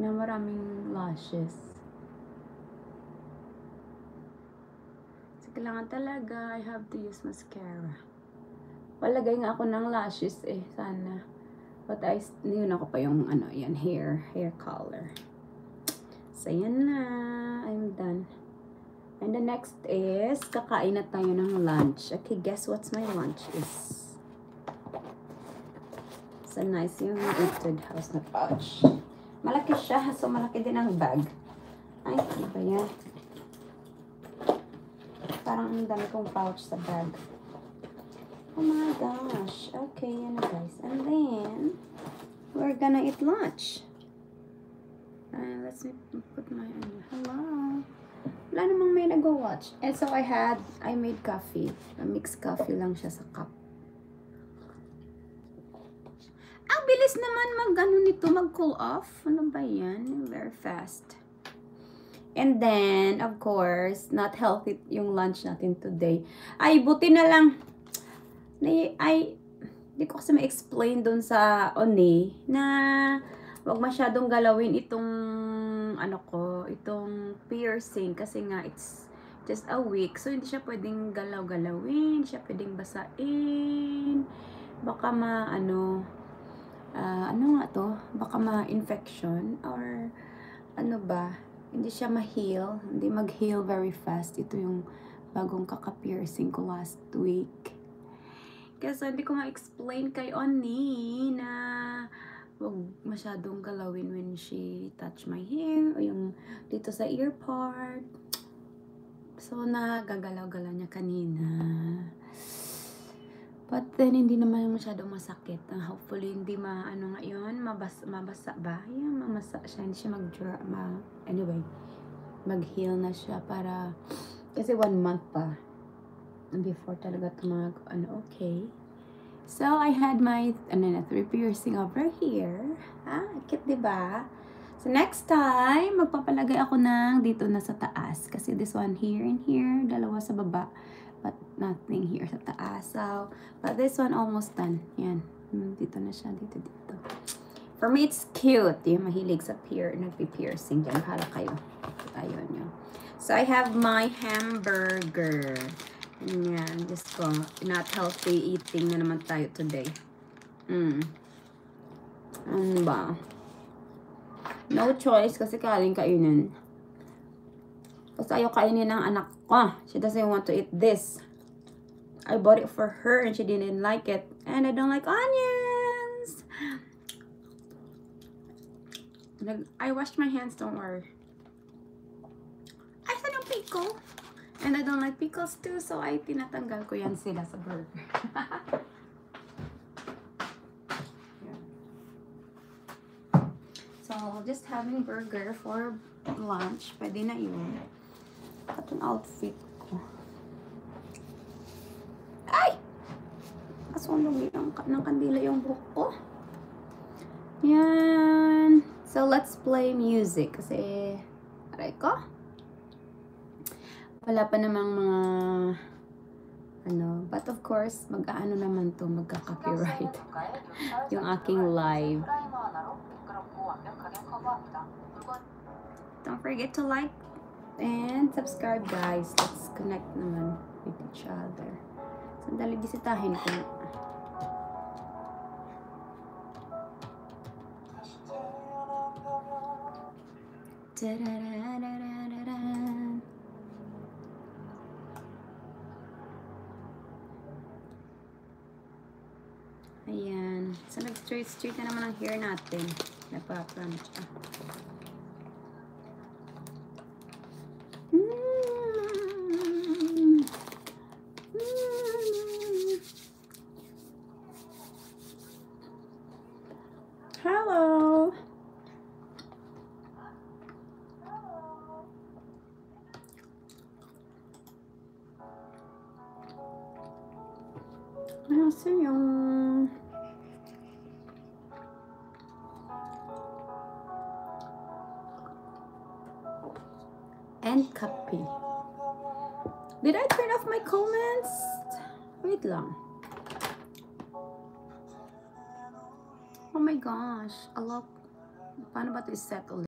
na maraming lashes. So, kailangan talaga, I have to use mascara. Palagay nga ako ng lashes eh, sana. But yun ako pa yung ano, yan, hair color. So, yan na. I'm done. And the next is, kakain na tayo ng lunch. Okay, guess what's my lunch is? So, nice yung Etude House na pouch. Malaki siya, so malaki din ang bag. Ay, ano ba yan? Parang ang dami kong pouch sa bag. Oh my gosh. Okay, yan na guys. And then, we're gonna eat lunch. Let's put my, hello. Wala namang may nag-watch. And so I made coffee. Mixed coffee lang siya sa cup. Ang bilis naman mag-cool off. Ano ba yan? Very fast. And then, of course, not healthy yung lunch natin today. Ay, buti na lang. Hindi ko kasi ma-explain dun sa Oni na wag masyadong galawin itong itong piercing kasi nga it's just a week. So, hindi siya pwedeng galaw-galawin, hindi siya pwedeng basain. Baka baka ma-infection or ano ba, hindi siya ma-heal, hindi mag-heal very fast. Ito yung bagong kaka-piercing ko last week. Kasi hindi ko ma-explain kay Oni na wag masyadong galawin when she touch my hair o yung dito sa ear part. So, nagagalaw-galaw niya kanina. But then, hindi naman masyadong masakit. Hopefully, hindi mabasa ba? Yan, mamasa siya. Hindi siya anyway, mag-heal na siya para, kasi 1 month pa. Before talaga okay. So, I had my 3 piercing over here. Cute, diba? So, next time, magpapalagay ako ng dito na sa taas. Kasi this one here and here, dalawa sa baba. But nothing here sa taas. So, but this one almost done. Yan. Dito na siya. Dito. For me, it's cute. Yung mahilig sa nagpi-piercing. Diyan, hala kayo. Ayun yun. So, I have my hamburger. Yan, just ko. Not healthy eating na naman tayo today. Ano ba? No choice kasi kainin. Kasi ayaw kainin ng anak ko. She doesn't want to eat this. I bought it for her and she didn't like it. And I don't like onions. I washed my hands, don't worry. I said yung pickle. And I don't like pickles too, so ay tinatanggal ko yan sila sa burger. So, just having burger for lunch. Pwede na yun. At ang outfit ko. Ay! Kasunog ng kandila yung buhok ko. Yan. So, let's play music. Kasi, aray ko. Wala pa namang mga but of course, mag-aano naman to, magka-copyright yung aking live. Don't forget to like and subscribe, guys. Let's connect naman with each other. Sandali, bisitahin ko. Ayan. So, nag-straight na naman ang hair natin. Nagpa-plump siya. Hello! Nasaan yung and copy? Did I turn off my comments? Wait lang. Oh my gosh. Paano ba ito i-set ulit?